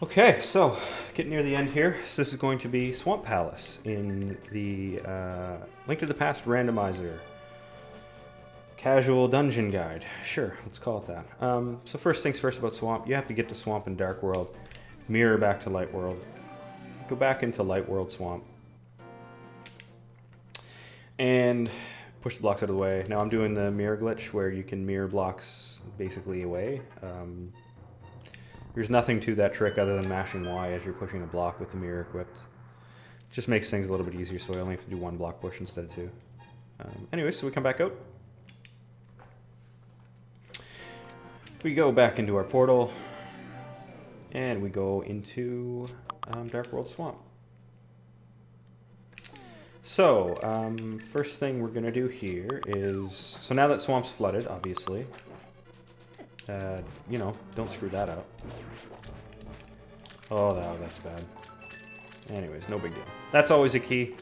Okay, so getting near the end here. So this is going to be Swamp Palace in the Link to the Past Randomizer Casual Dungeon Guide. Sure, let's call it that. So first things first about Swamp. You have to get to Swamp in Dark World, mirror back to Light World, go back into Light World Swamp, and push the blocks out of the way. Now I'm doing the mirror glitch where you can mirror blocks basically away. There's nothing to that trick other than mashing Y as you're pushing a block with the mirror equipped. Just makes things a little bit easier, so I only have to do one block push instead of two. Anyway, so we come back out. We go back into our portal, and we go into Dark World Swamp. So, first thing we're going to do here is... So now that Swamp's flooded, obviously... you know, don't screw that up. Oh, no, that's bad. Anyways, no big deal. That's always a key.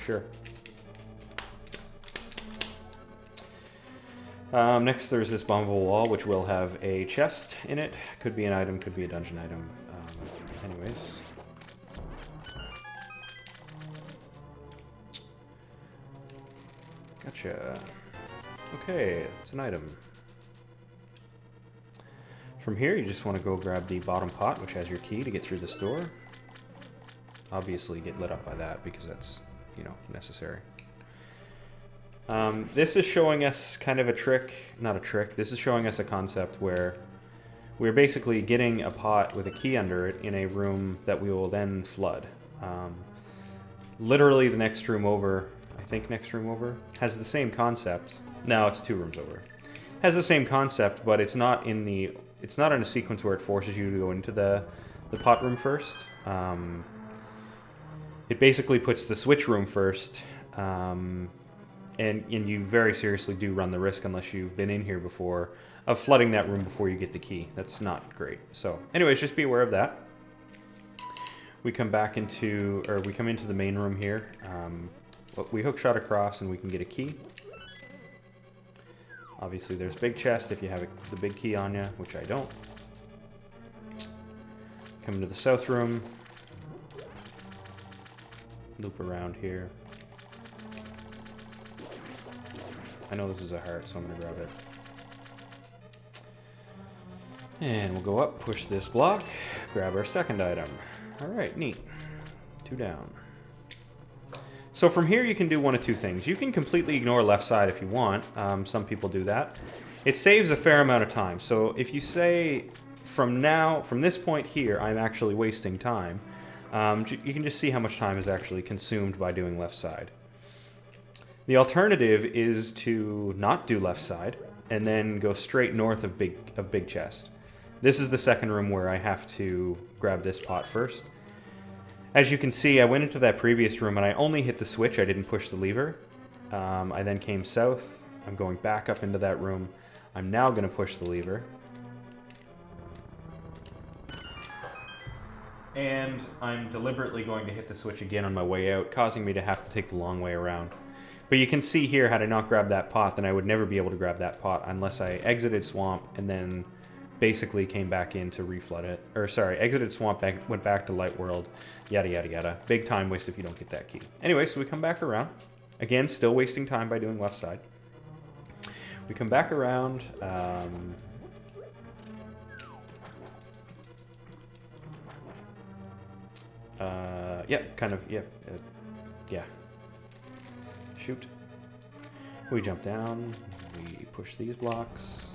Sure. Next, there's this bombable wall, which will have a chest in it. Could be an item, could be a dungeon item. Anyways. Gotcha. Okay, it's an item. From here, you just want to go grab the bottom pot, which has your key to get through this door. Obviously, get lit up by that because that's, you know, necessary. This is showing us kind of a trick, not a trick, this is showing us a concept where we're basically getting a pot with a key under it in a room that we will then flood. Literally the next room over, I think next room over, has the same concept. No, it's 2 rooms over. Has the same concept, but it's not in the... It's not in a sequence where it forces you to go into the pot room first. It basically puts the switch room first, and you very seriously do run the risk, unless you've been in here before, of flooding that room before you get the key. That's not great. So, anyways, just be aware of that. We come back into, or we come into the main room here. We hookshot across and we can get a key. Obviously, there's big chest if you have the big key on you, which I don't. Come into the south room. Loop around here. I know this is a heart, so I'm going to grab it. And we'll go up, push this block, grab our second item. Alright, neat. 2 down. So from here you can do one of 2 things. You can completely ignore left side if you want. Some people do that. It saves a fair amount of time. So if you say from this point here, I'm actually wasting time, you can just see how much time is actually consumed by doing left side. The alternative is to not do left side and then go straight north of big chest. This is the second room where I have to grab this pot first. As you can see, I went into that previous room and I only hit the switch, I didn't push the lever. I then came south. I'm going back up into that room. I'm now going to push the lever. And I'm deliberately going to hit the switch again on my way out, causing me to have to take the long way around. But you can see here, had I not grabbed that pot, then I would never be able to grab that pot unless I exited Swamp and then basically came back in to reflood it. Or sorry, exited Swamp, went back to Light World, yada yada yada. Big time waste if you don't get that key. Anyway, so we come back around. Again, still wasting time by doing left side. We come back around. Yeah. Shoot. We jump down. We push these blocks.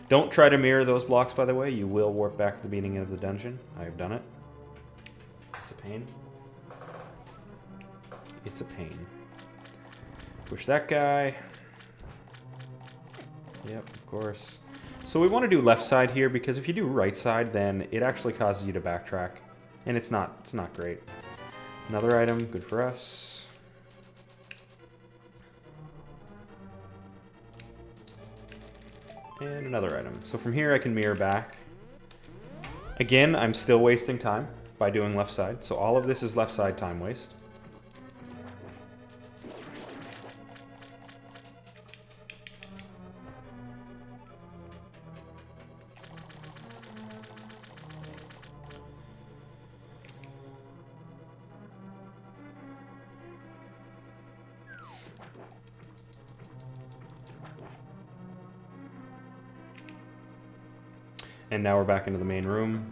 Don't try to mirror those blocks, by the way. You will warp back to the beginning of the dungeon. I've done it. It's a pain. It's a pain. Push that guy. Yep, of course. So we want to do left side here, because if you do right side, then it actually causes you to backtrack. And it's not great. Another item, good for us. And another item. So from here I can mirror back. Again, I'm still wasting time by doing left side. So all of this is left side time waste. And now we're back into the main room.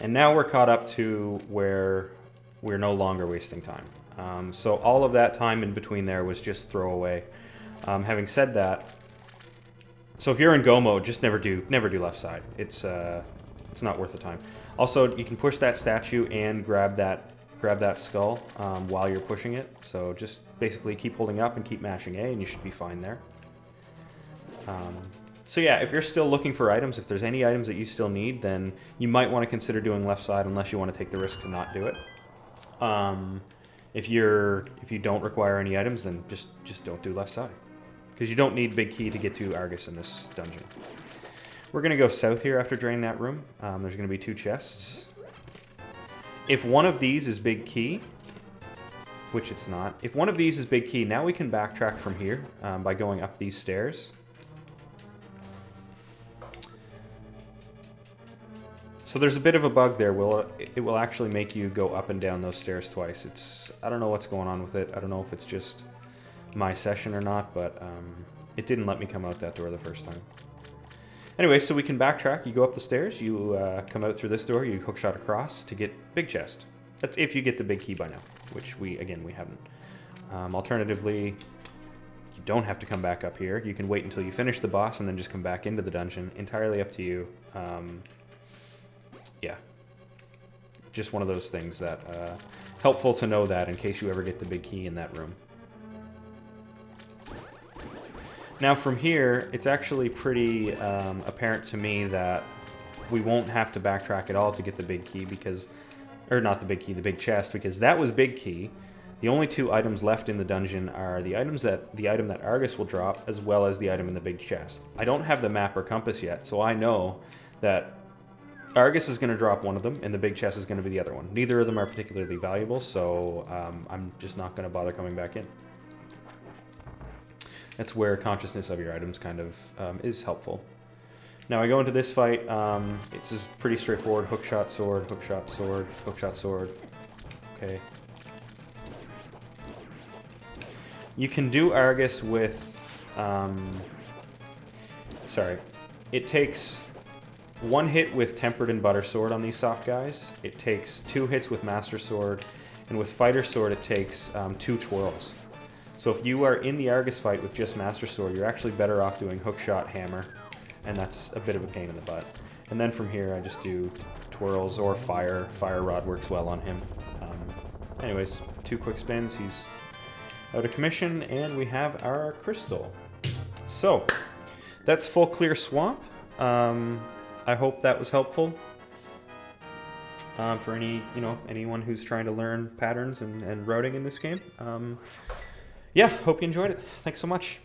And now we're caught up to where we're no longer wasting time. So all of that time in between there was just throwaway. Having said that, so if you're in go mode, just never do left side. It's not worth the time. Also, you can push that statue and grab that skull while you're pushing it. So just basically keep holding up and keep mashing A, and you should be fine there. So yeah, if you're still looking for items, if there's any items that you still need, then you might want to consider doing left side unless you want to take the risk to not do it. If you don't require any items, then just don't do left side, because you don't need big key to get to Argus in this dungeon. We're going to go south here after draining that room. There's going to be 2 chests. If one of these is big key, which it's not, if one of these is big key, now we can backtrack from here by going up these stairs. So there's a bit of a bug there. It will actually make you go up and down those stairs twice. I don't know what's going on with it. I don't know if it's just my session or not, but it didn't let me come out that door the first time. Anyway, so we can backtrack. You go up the stairs, you come out through this door, you hookshot across to get big chest. That's if you get the big key by now, which we haven't. Alternatively, you don't have to come back up here. You can wait until you finish the boss and then just come back into the dungeon. Entirely up to you. Yeah, just one of those things that helpful to know that in case you ever get the big key in that room. Now from here, it's actually pretty apparent to me that we won't have to backtrack at all to get the big key because, or not the big key, the big chest, because that was big key. The only 2 items left in the dungeon are the item that Argus will drop, as well as the item in the big chest. I don't have the map or compass yet, so I know that Argus is going to drop one of them, and the big chest is going to be the other one. Neither of them are particularly valuable, so I'm just not going to bother coming back in. That's where consciousness of your items kind of is helpful. Now I go into this fight. It's just pretty straightforward. Hookshot, sword, hookshot, sword, hookshot, sword. Okay. You can do Argus with... sorry. It takes... 1 hit with Tempered and Butter Sword on these soft guys. It takes 2 hits with Master Sword. And with Fighter Sword, it takes 2 twirls. So if you are in the Argus fight with just Master Sword, you're actually better off doing Hookshot, Hammer. And that's a bit of a pain in the butt. And then from here, I just do twirls or fire. Fire Rod works well on him. Anyways, 2 quick spins. He's out of commission, and we have our crystal. So, that's full clear swamp. I hope that was helpful for anyone who's trying to learn patterns and routing in this game. Yeah, hope you enjoyed it. Thanks so much.